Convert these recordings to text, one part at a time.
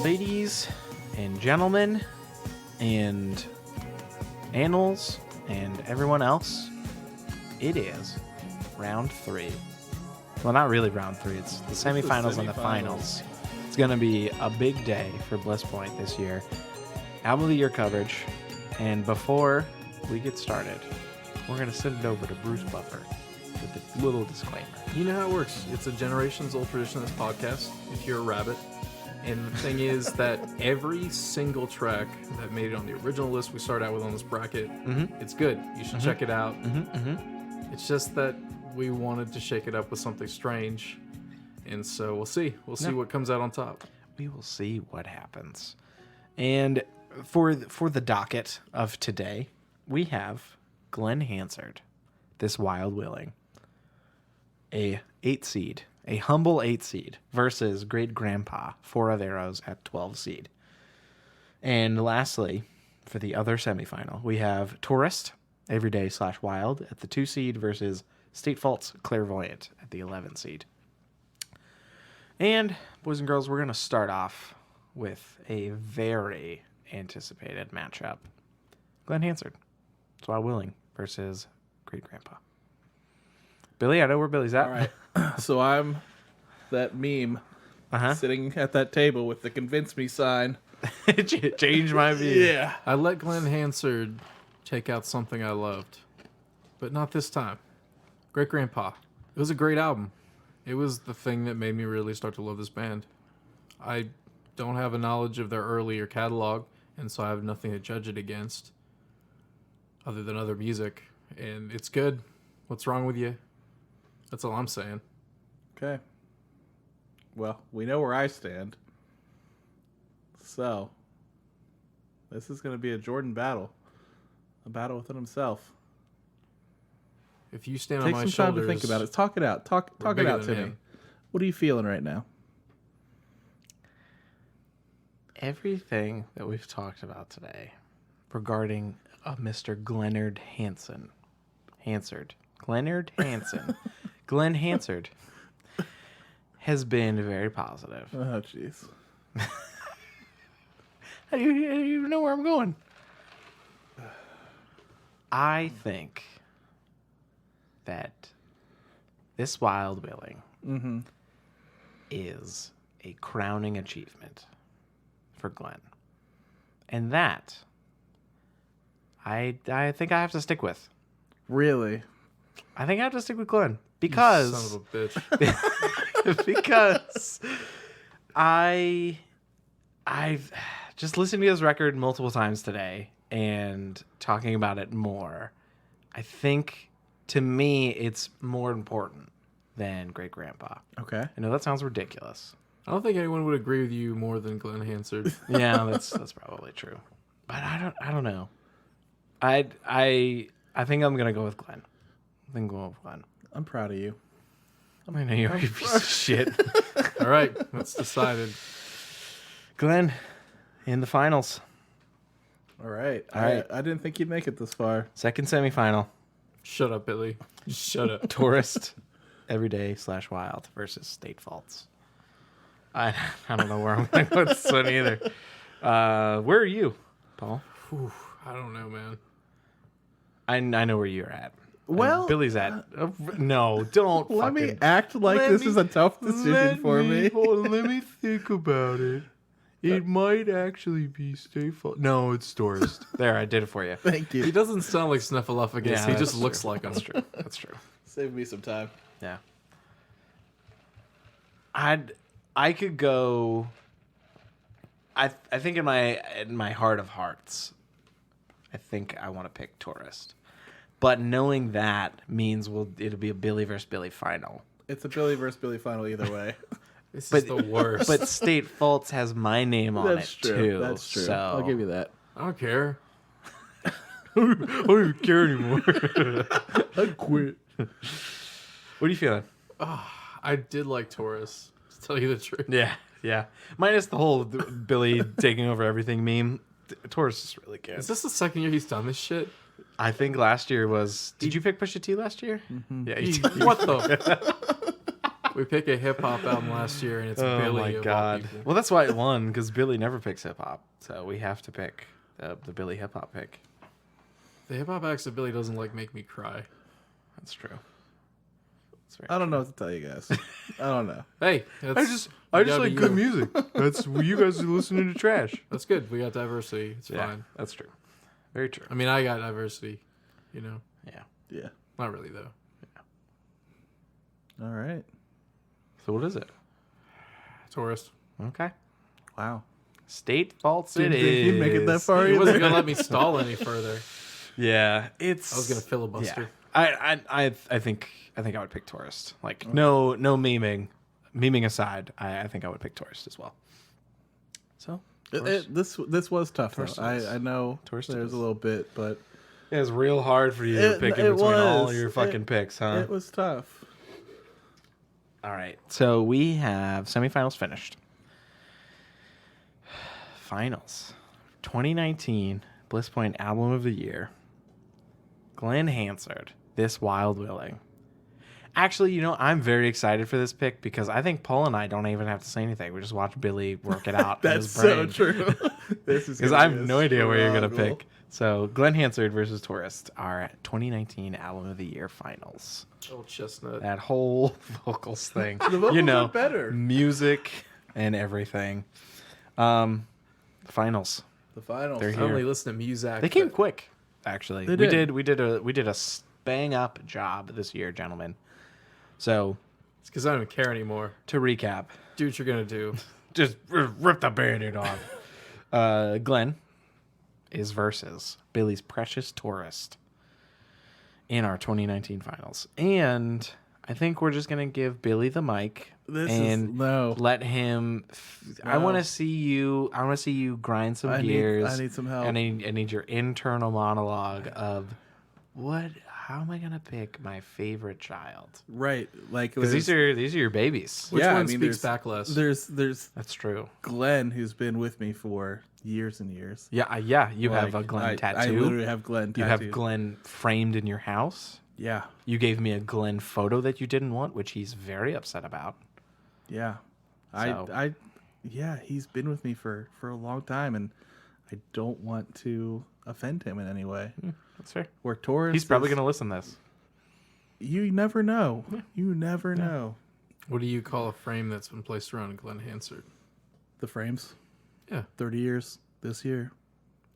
Ladies and gentlemen and animals and everyone else, it is round 3. Well, not really round 3. It's the semifinals and the finals. It's going to be a big day for Bliss Point this year. Album of the Year coverage. And before we get started, we're going to send it over to Bruce Buffer with a little disclaimer. You know how it works. It's a generations-old tradition of this podcast, if you're a rabbit. And the thing is that every single track that made it on the original list we started out with on this bracket, it's good. You should check it out. It's just that we wanted to shake it up with something strange. And so we'll see. We'll see what comes out on top. We will see what happens. And for the docket of today, we have Glen Hansard, This Wild Willing, a 8 seed, a humble 8 seed, versus Great Grandpa, 4 of Arrows at 12 seed. And lastly, for the other semifinal, we have Tourist, Everyday/Wild at the 2 seed versus State Fault's Clairvoyant at the 11 seed. And, boys and girls, we're going to start off with a very anticipated matchup. Glen Hansard, This Wild Willing versus Great Grandpa. Billy, I know where Billy's at. All right. So I'm that meme sitting at that table with the convince me sign. Change my view. Yeah. I let Glen Hansard take out something I loved, but not this time. Great Grandpa. It was a great album. It was the thing that made me really start to love this band. I don't have a knowledge of their earlier catalog, and so I have nothing to judge it against other than other music. And it's good. What's wrong with you? That's all I'm saying. Okay. Well, we know where I stand. So, this is going to be a Jordan battle. A battle within himself. If you stand Take on my some shoulders... time to think about it. Talk it out. Talk it out to me. What are you feeling right now? Everything that we've talked about today regarding Mr. Glen Hansard has been very positive. Oh, jeez. How do you know where I'm going? I think that This Wild Willing is a crowning achievement for Glen. And that I think I have to stick with. Really? I think I have to stick with Glen because You son of a bitch. because I've just listened to his record multiple times today and talking about it more. I think to me it's more important than Great Grandpa. Okay. I know that sounds ridiculous. I don't think anyone would agree with you more than Glen Hansard. Yeah, that's probably true. But I don't know. I think I'm gonna go with Glen. I think I'm going with Glen. I'm proud of you. I know you're a piece of shit. All right, that's decided. Glen, in the finals. All right. All right. I didn't think you'd make it this far. Second semifinal. Shut up, Billy. Shut up. Tourist, Everyday/Wild versus State Faults. I don't know where I'm going to go with this one either. Where are you, Paul? Whew, I don't know, man. I know where you're at. Well, Billy's at. No, don't. Let me fucking- act like this is a tough decision for me. Let me think about it. It might actually be State Fault. No, it's Tourist. There, I did it for you. Thank He you. doesn't sound like Snuffleupagus. Yeah, He that's just true. looks like him. That's true. That's true. Save me some time. Yeah. I could go. I think in my heart of hearts, I think I want to pick Tourist. But knowing that means it'll be a Billy versus Billy final. It's a Billy versus Billy final either way. This is the worst. But State Faults has my name on That's it true. too. That's true. So I'll give you that. I don't care. I don't even care anymore. I quit. What are you feeling? I did like Taurus, to tell you the truth. Yeah. Minus the whole Billy taking over everything meme. Taurus is really good. Is this the second year he's done this shit? I think last year was... Did you pick Pusha T last year? Mm-hmm. Yeah, you did. What the? We pick a hip hop album last year, and it's Billy. Oh my of all god! people. Well, that's why it won, because Billy never picks hip hop, so we have to pick the Billy hip hop pick. The hip hop acts of Billy doesn't make me cry. That's true. I don't know what to tell you guys. I don't know. Hey, I just like good music. That's you guys are listening to trash. That's good. We got diversity. It's fine. That's true. Very true. I mean, I got diversity. You know. Yeah. Not really though. All right. So what is it? Tourist. Okay. Wow. State faults Didn't it think is. you'd make it that far He wasn't either. gonna let me stall any further. Yeah, it's. I was gonna filibuster. Yeah. I think I would pick tourist. Like no memeing aside, I think I would pick tourist as well. So This was tough. Though. I know Tourist there's a little bit, but it was real hard for you to pick in between all your fucking picks, huh? it was tough. All right. So we have semifinals finished. Finals. 2019 Bliss Point Album of the Year. Glen Hansard, This Wild Willing. Actually, I'm very excited for this pick because I think Paul and I don't even have to say anything. We just watch Billy work it out. That's so true. This is Because I have no idea where you're going to pick. So, Glen Hansard versus Tourist, our 2019 Album of the Year finals. Old chestnut. That whole vocals thing. The vocals are better. Music and everything. Finals. The finals. They're I here. only listen to music. They came quick, actually. They We did. We did a bang up job this year, gentlemen. So, It's because I don't even care anymore. to recap, Do what you're gonna do. just rip the band-aid off. Glenn is versus Billy's Precious Tourist in our 2019 finals. And I think we're just going to give Billy the mic let him I want to see you grind some gears. I need some help. I need your internal monologue of how am I going to pick my favorite child? Right. Like Cuz these are your babies. Which Yeah, one I mean, speaks back less? There's That's true. Glenn, who's been with me for years and years. Yeah, you have a Glenn tattoo. I literally have Glenn tattooed. You have Glenn framed in your house. Yeah. You gave me a Glenn photo that you didn't want, which he's very upset about. Yeah. So- Yeah, he's been with me for a long time, and I don't want to offend him in any way. That's fair. Where Taurus, He's probably going to listen to this. You never know. You never know. What do you call a frame that's been placed around Glen Hansard? The frames. Yeah. 30 years this year.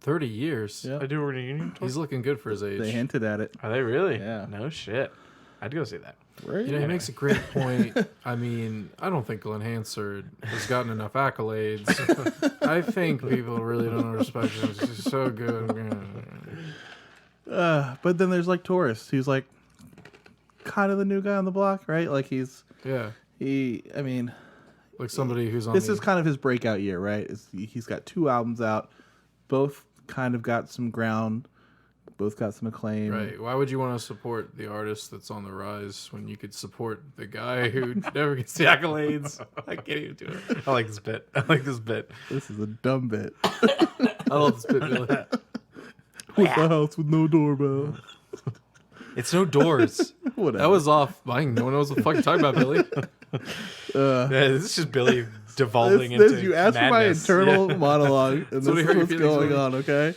30 years. Yeah. I do a reunion tour. He's looking good for his age. They hinted at it. Are they really? Yeah. No shit. I'd go see that. Right? You know, he makes a great point. I mean, I don't think Glen Hansard has gotten enough accolades. I think people really don't respect him. He's so good. But then there's like Taurus, who's like kind of the new guy on the block, right? Like Yeah. I mean, Like somebody who's on this is kind of his breakout year, right? He's got 2 albums out, both kind of got some ground, both got some acclaim. Right. Why would you want to support the artist that's on the rise when you could support the guy who never gets the accolades? I can't even do it. I like this bit. This is a dumb bit. I love this bit, Billy. With a house with no doorbell. It's no doors. Whatever. That was off. No one knows what the fuck you're talking about, Billy. Yeah, this is just Billy devolving into you asked for my madness. internal monologue, and So this we is heard your what's feelings, going Billy. on. Okay,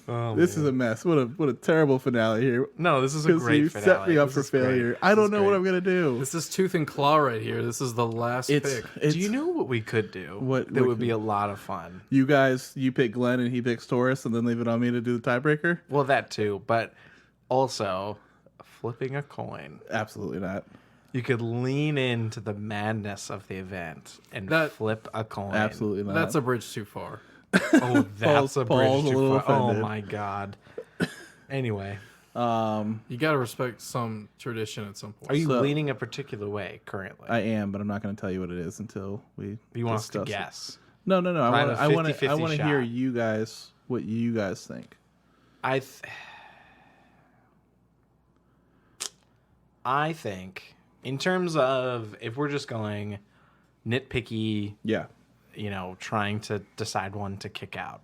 Oh, this man. is a mess. What a terrible finale here. No, this is a Because great you finale. set me up This for is great. failure. I don't know what I'm gonna do. This is tooth and claw right here. This is the last pick. Do you know what we could do? What that we would be could- a lot of fun. You guys, you pick Glenn and he picks Taurus, and then leave it on me to do the tiebreaker? Well, that too, but also flipping a coin. Absolutely not. You could lean into the madness of the event and flip a coin. Absolutely not. That's a bridge too far. Oh, that's a bridge Paul's a too little far. Oh offended. my god. Anyway, You got to respect some tradition at some point. are you So- leaning a particular way currently? I am, but I'm not going to tell you what it is until we. you want us to discuss it. guess? No. I have a I want 50-50 to hear shot. you guys what you guys think. I think in terms of if we're just going nitpicky, Yeah. trying to decide one to kick out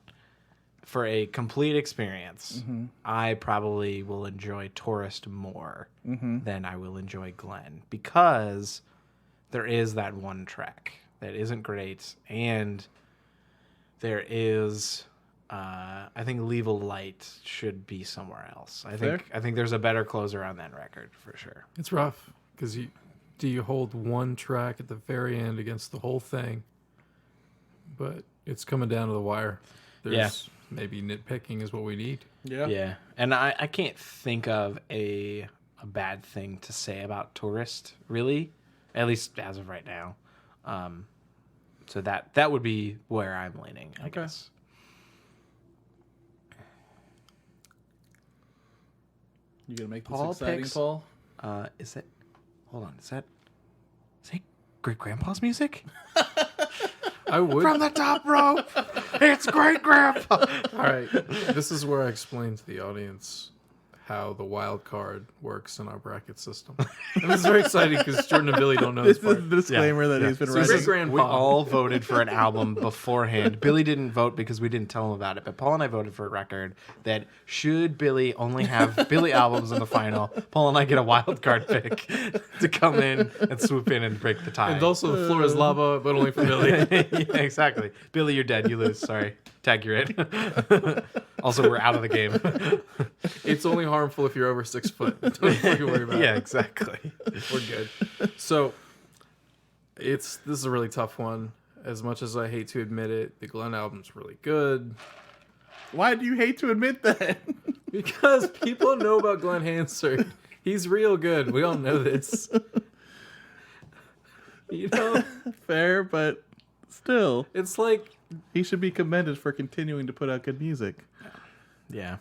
for a complete experience, I probably will enjoy Tourist more than I will enjoy Glen because there is that one track that isn't great, and there is. I think Leave a Light should be somewhere else. I think there's a better closer on that record for sure. It's rough because you hold one track at the very end against the whole thing, but it's coming down to the wire. There's maybe nitpicking is what we need. Yeah, and I can't think of a bad thing to say about Tourist, really, at least as of right now. So that would be where I'm leaning, I guess. You gonna make this Paul exciting, picks- Paul? Is that? Hold on, is that Great Grandpa's music? I would. From the top rope, it's Great Grandpa. All right, this is where I explain to the audience how the wild card works in our bracket system. And this is very exciting because Jordan and Billy don't know this This is part. the disclaimer that he's been So writing. Great Grandpa. We all voted for an album beforehand. Billy didn't vote because we didn't tell him about it, but Paul and I voted for a record that should Billy only have Billy albums in the final, Paul and I get a wild card pick to come in and swoop in and break the tie. And also the floor is lava, but only for Billy. Yeah, exactly. Billy, you're dead. You lose. Sorry. Tag, you're in. Also, we're out of the game. It's only harmful if you're over 6 foot. Don't fucking worry about Yeah, it. exactly. We're good. So this is a really tough one. As much as I hate to admit it, the Glen album's really good. Why do you hate to admit that? Because people know about Glen Hansard. He's real good. We all know this. You know? Fair, but still, It's like he should be commended for continuing to put out good music. Yeah.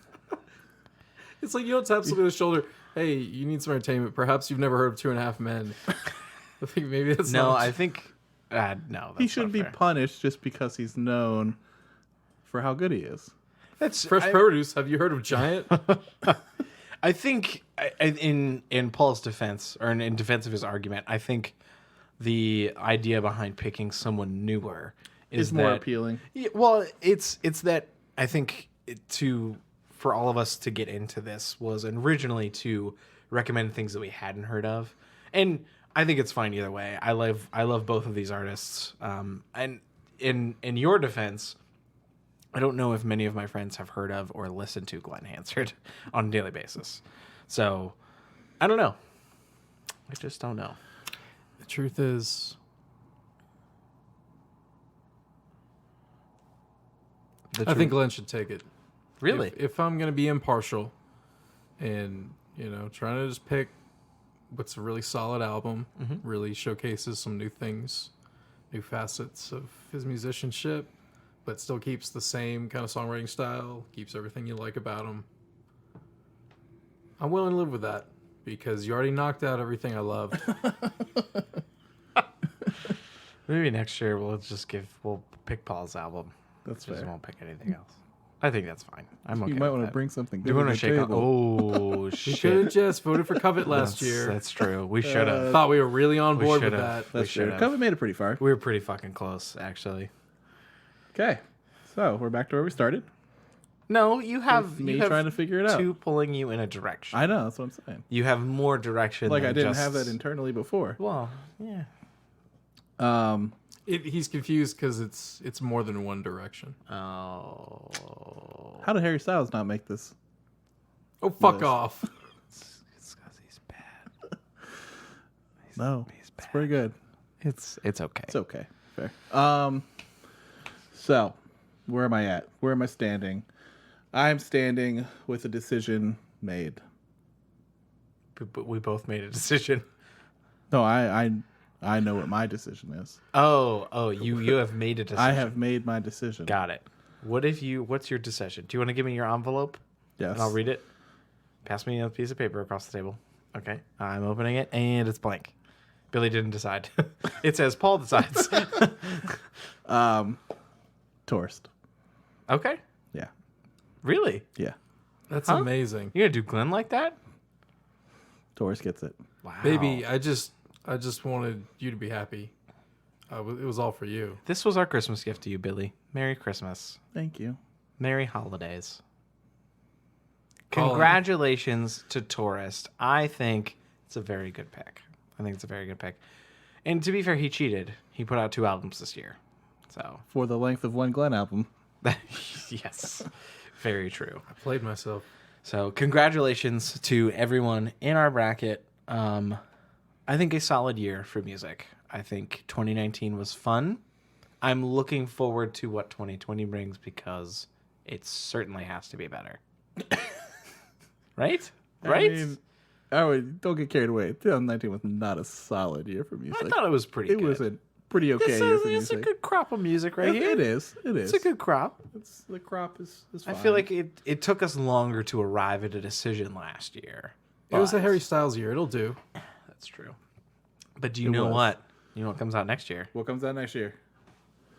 you don't tap somebody on the shoulder. Hey, you need some entertainment. Perhaps you've never heard of 2.5 Men. I think maybe that's No, not... I think... no, He that's should not be fair. punished just because he's known for how good he is. That's Fresh Produce. Have you heard of Giant? I think in Paul's defense, or in defense of his argument, I think the idea behind picking someone newer is more that- appealing. Yeah, well, it's that I think for all of us to get into this was originally to recommend things that we hadn't heard of, and I think it's fine either way. I love both of these artists, and in your defense, I don't know if many of my friends have heard of or listened to Glen Hansard on a daily basis, so I don't know. I just don't know. The truth is, I think Glenn should take it. Really? If I'm going to be impartial and, trying to just pick what's a really solid album, really showcases some new things, new facets of his musicianship, but still keeps the same kind of songwriting style, keeps everything you like about him, I'm willing to live with that because you already knocked out everything I loved. Maybe next year we'll pick Paul's album. That's Just fair. won't pick anything else. I think that's fine. I'm okay. You might with want to that. bring something. Do you good want to to the shake on? table. Oh We shit! should have just voted for Covet last year. That's true. We should have. Thought we were really on We board with should've. that. That's should true. have. Covet made it pretty far. We were pretty fucking close, actually. Okay, so we're back to where we started. No, you have Me you have trying to figure it out. two pulling you in a direction. I know, that's what I'm saying. You have more direction. Like than I didn't just... have that internally before. Well, yeah. He's confused because it's more than one direction. Oh. How did Harry Styles not make this? Oh, fuck List. off. It's because he's bad. No, He's it's bad. pretty good. It's okay. It's okay. Fair. So where am I at? Where am I standing? I'm standing with a decision made. But we both made a decision. No, I know what my decision is. Oh, you have made a decision. I have made my decision. Got it. What's your decision? Do you want to give me your envelope? Yes. And I'll read it. Pass me a piece of paper across the table. Okay. I'm opening it and it's blank. Billy didn't decide. It says Paul decides. Tourist. Okay. Yeah. Really? Yeah. That's Huh? amazing. You're gonna do Glenn like that? Tourist gets it. Wow. Baby, I just wanted you to be happy. It was all for you. This was our Christmas gift to you, Billy. Merry Christmas. Thank you. Merry holidays. Colin. Congratulations to Tourist. I think it's a very good pick. And to be fair, he cheated. He put out 2 albums this year. So, For the length of one Glen album. yes, very true. I played myself. So, congratulations to everyone in our bracket. I think a solid year for music. I think 2019 was fun. I'm looking forward to what 2020 brings because it certainly has to be better. Right? Right? I mean, don't get carried away. 2019 was not a solid year for music. I thought it was pretty good. It was a pretty okay year for It's music. a good crop of music right here. It is. It's a good crop. The crop is fine. I feel like it took us longer to arrive at a decision last year. It was a but- Harry Styles year. It'll do. That's true. But do you It know was. what? You know what comes out next year? What comes out next year?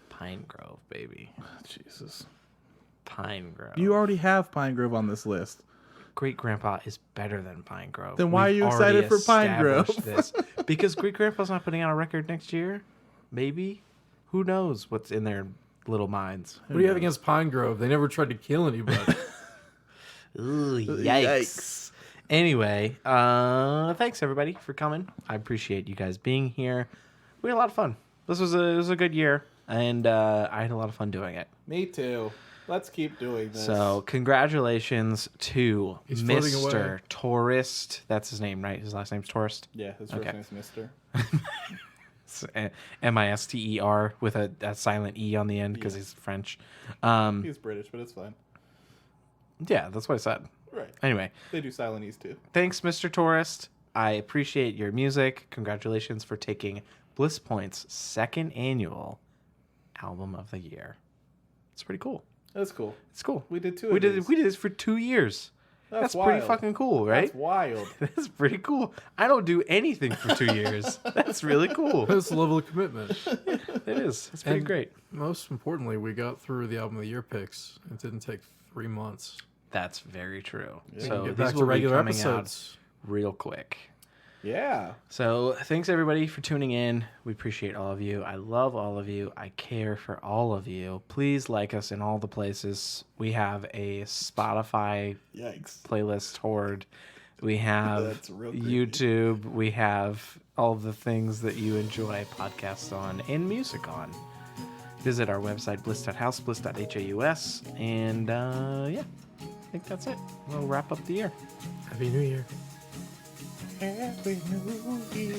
Pine Grove, baby. Jesus. Pine Grove. You already have Pine Grove on this list. Great Grandpa is better than Pine Grove. Then why are you already excited for Pine Grove? established this. Because Great Grandpa's not putting out a record next year. Maybe. Who knows what's in their little minds? What do you have against Pine Grove? They never tried to kill anybody. Ooh, yikes. Anyway, thanks everybody for coming. I appreciate you guys being here. We had a lot of fun. This was a good year, and I had a lot of fun doing it. Me too. Let's keep doing this. So, congratulations to He's floating away. Mr. Tourist. That's his name, right? His last name's Tourist. Yeah, his first Okay. name's Mister. Mister with a silent E on the end because Yeah. he's French. He's British, but it's fine. Yeah, that's what I said. Right. Anyway, They do Silenese too. thanks, Mr. Tourist. I appreciate your music. Congratulations for taking Bliss Point's 2nd annual Album of the Year. It's pretty cool. That's cool. It's cool. We did 2 We of did these. this for 2 years. That's pretty wild. fucking cool, right? That's wild. That's pretty cool. I don't do anything for 2 years. That's really cool. That's the level of commitment. It is. It's pretty And great. Most importantly, we got through the album of the year picks. It didn't take 3 months. That's very true. Yeah. So Get these back will to be regular coming episodes. out real quick. Yeah. So thanks everybody for tuning in. We appreciate all of you. I love all of you. I care for all of you. Please like us in all the places. We have a Spotify Yikes. playlist horde. We have That's real creepy. YouTube. We have all the things that you enjoy podcasts on and music on. Visit our website, bliss.house, bliss.haus. And yeah, I think that's it. We'll wrap up the year. Happy New Year. Happy New Year.